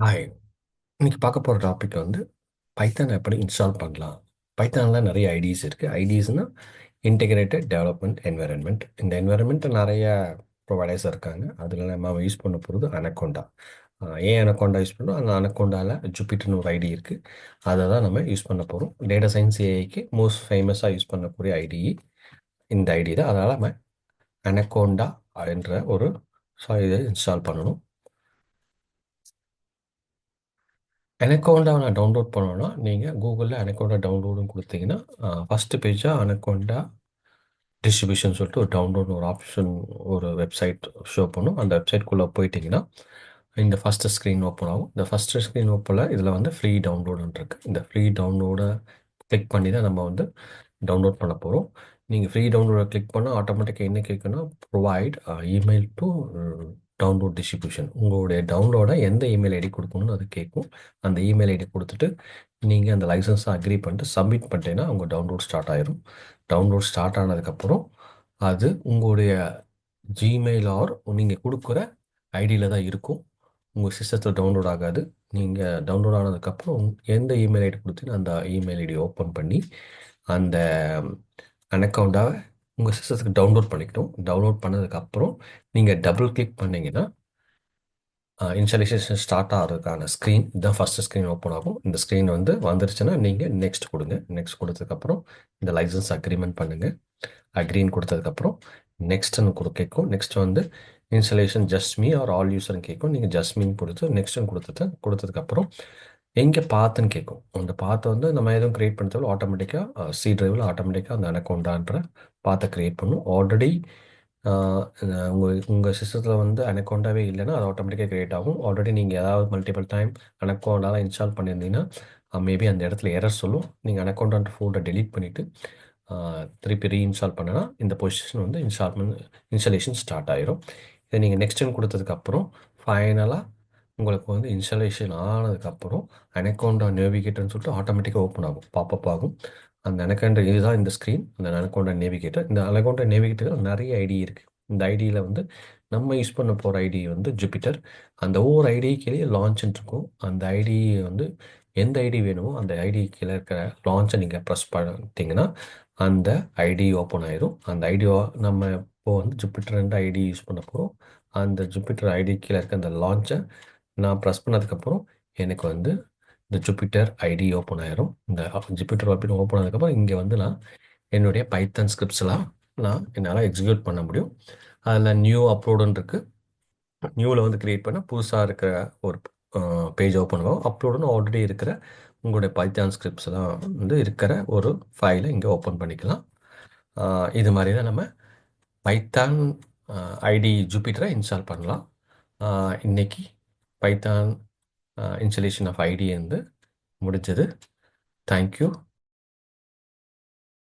Hi. இன்னைக்கு பார்க்க போகிற டாபிக் வந்து பைத்தான் எப்படி இன்ஸ்டால் பண்ணலாம். பைத்தானில் நிறைய ஐடிஸ் இருக்குது. ஐடிஸ்னால் இன்டெகிரேட்டட் டெவலப்மெண்ட் என்விரான்மெண்ட். இந்த என்விரான்மெண்ட்டில் நிறைய ப்ரொவைடர்ஸ் இருக்காங்க. அதில் நம்ம யூஸ் பண்ண போகிறது அனக்கோண்டா. ஏன் அனக்கோண்டா யூஸ் பண்ணோம்? அந்த அனக்கோண்டாவில் ஜூபிட்டர்னு ஒரு ஐடி இருக்குது. அதை தான் நம்ம யூஸ் பண்ண போகிறோம். டேட்டா சயின்ஸ் ஏஐக்கு மோஸ்ட் ஃபேமஸாக யூஸ் பண்ணக்கூடிய ஐடி இந்த ஐடி தான். அதனால் நம்ம அனக்கோண்டா என்ற ஒரு இதை இன்ஸ்டால் பண்ணணும். அனக்கோண்டாவை நான் டவுன்லோட் பண்ணோன்னா நீங்கள் கூகுளில் அனக்கோண்டா டவுன்லோடுன்னு கொடுத்தீங்கன்னா ஃபஸ்ட்டு பேஜாக அனக்கோண்டா டிஸ்ட்ரிபியூஷன் சொல்லிட்டு ஒரு டவுன்லோட் ஒரு ஆப்ஷன், ஒரு வெப்சைட் ஷோ பண்ணும். அந்த வெப்சைட்குள்ளே போயிட்டிங்கன்னா இந்த ஃபஸ்ட்டு ஸ்க்ரீன் ஓப்பன் ஆகும். இந்த ஃபஸ்ட்டு ஸ்க்ரீன் ஓப்பனில் இதில் வந்து ஃப்ரீ டவுன்லோடுன்னு இருக்குது. இந்த ஃப்ரீ டவுன்லோடை கிளிக் பண்ணி தான் நம்ம வந்து டவுன்லோட் பண்ண போகிறோம். நீங்கள் ஃப்ரீ டவுன்லோடை கிளிக் பண்ணால் ஆட்டோமேட்டிக்காக என்ன கேட்குன்னா, provide email to download distribution. உங்களுடைய டவுன்லோடை எந்த இமெயில் ஐடி கொடுக்கணும்னு அது கேட்கும். அந்த இமெயில் ஐடி கொடுத்துட்டு நீங்கள் அந்த லைசன்ஸை அக்ரி பண்ணிட்டு சப்மிட் பண்ணிட்டீங்கன்னா உங்கள் டவுன்லோட் ஸ்டார்ட் ஆயிரும். டவுன்லோட் ஸ்டார்ட் ஆனதுக்கப்புறம் அது உங்களுடைய ஜிமெயில் ஆர் நீங்கள் கொடுக்குற ஐடியில் தான் இருக்கும். உங்கள் சிஸ்டத்தில் டவுன்லோட் ஆகாது. நீங்கள் டவுன்லோட் ஆனதுக்கப்புறம் எந்த இமெயில் ஐடி கொடுத்தீங்கன்னா அந்த இமெயில் ஐடி ஓப்பன் பண்ணி அந்த அக்கௌண்ட்டாக உங்கள் சிஸ்டத்துக்கு டவுன்லோட் பண்ணிக்கணும். டவுன்லோட் பண்ணதுக்கப்புறம் நீங்கள் டபுள் கிளிக் பண்ணிங்கன்னா இன்ஸ்டாலேஷன் ஸ்டார்ட் ஆகிறதுக்கான ஸ்க்ரீன் இதுதான் ஃபஸ்ட்டு ஸ்க்ரீன் ஓப்பன் ஆகும். இந்த ஸ்க்ரீன் வந்து வந்துருச்சுன்னா நீங்கள் நெக்ஸ்ட் கொடுங்க. நெக்ஸ்ட் கொடுத்ததுக்கப்புறம் இந்த லைசன்ஸ் அக்ரிமெண்ட் பண்ணுங்கள். அக்ரீன் கொடுத்ததுக்கப்புறம் நெக்ஸ்ட்டுன்னு கேட்கும். நெக்ஸ்ட் வந்து installation just me or all யூஸர்னு கேட்கும். நீங்கள் ஜஸ்ட் மீன் கொடுத்து நெக்ஸ்ட்டுன்னு கொடுத்ததுக்கப்புறம் எங்கே பாத்துன்னு கேட்கும். அந்த பாத்தை வந்து நம்ம எதுவும் க்ரியேட் பண்ண தேவை. ஆட்டோமேட்டிக்காக சி டிரைவில் ஆட்டோமேட்டிக்காக அந்த அனக்கௌண்டான்ற பாத்தை க்ரியேட் பண்ணும். ஆல்ரெடி உங்கள் சிஸ்டத்தில் வந்து அனக்கௌண்டாவே இல்லைன்னா அது ஆட்டோமேட்டிக்காக க்ரியேட் ஆகும். ஆல்ரெடி நீங்கள் ஏதாவது மல்டிபிள் டைம் அனக்கௌண்டாலாம் இன்ஸ்டால் பண்ணியிருந்தீங்கன்னா மேபி அந்த இடத்துல எரர் சொல்லும். நீங்கள் அனக்கௌண்டான்ற ஃபோல்டரை டெலீட் பண்ணிவிட்டு திருப்பி ரீஇன்ஸ்டால் பண்ணனா இந்த பொசிஷன் வந்து இன்ஸ்டாலேஷன் ஸ்டார்ட் ஆயிரும். இதை நீங்கள் நெக்ஸ்ட்டுன்னு கொடுத்ததுக்கப்புறம் ஃபைனலாக உங்களுக்கு வந்து இன்ஸ்டாலேஷன் ஆனதுக்கப்புறம் அனக்கௌண்டா நேவிகேட்டர்னு சொல்லிட்டு ஆட்டோமேட்டிக்காக ஓப்பன் ஆகும், பாப்பப் ஆகும். அந்த அனக்கௌண்டா இதுதான் இந்த ஸ்க்ரீன், அந்த அனக்கௌண்டா நேவிகேட்டர். இந்த அனக்கௌண்டா நேவிகேட்டரில் நிறைய ஐடி இருக்குது. இந்த ஐடியில் வந்து நம்ம யூஸ் பண்ண போகிற ஐடி வந்து ஜூபிட்டர். அந்த ஒவ்வொரு ஐடி கீழே லான்ச்னு இருக்கும். அந்த ஐடி வந்து எந்த ஐடி வேணுமோ அந்த ஐடி கீழே இருக்கிற லான்ச்சை நீங்கள் ப்ரெஸ் பண்ணிட்டீங்கன்னா அந்த ஐடி ஓப்பன் ஆயிரும். அந்த ஐடி நம்ம இப்போது வந்து ஜூபிட்டர் ஐடி யூஸ் பண்ண போகிறோம். அந்த ஜூபிட்டர் ஐடி கீழே இருக்க அந்த லான்ச்சை நான் ப்ரெஸ் பண்ணதுக்கப்புறம் எனக்கு வந்து இந்த ஜூபிட்டர் ஐடி ஓப்பன் ஆயிரும். இந்த ஜூபிட்டர் ஓப்பன் ஆனதுக்கப்புறம் இங்கே வந்து நான் என்னுடைய பைத்தன் ஸ்கிரிப்ட்ஸ்லாம் என்னால் எக்ஸிக்யூட் பண்ண முடியும். அதில் நியூ அப்லோடுன்னு இருக்குது. நியூவில் வந்து க்ரியேட் பண்ண புதுசாக இருக்கிற ஒரு பேஜ் ஓப்பன் ஆகும். அப்லோடுன்னு ஆல்ரெடி இருக்கிற உங்களுடைய பைத்தான் ஸ்கிரிப்ட்ஸ்லாம் வந்து இருக்கிற ஒரு ஃபைலை இங்கே ஓப்பன் பண்ணிக்கலாம். இது மாதிரி தான் நம்ம பைத்தான் ஐடி ஜூபிட்டரை இன்ஸ்டால் பண்ணலாம். இன்னைக்கு பைத்தான் இன்ஸ்டலேஷன் ஆஃப் ஐடி வந்து முடிஞ்சது. தேங்க்யூ.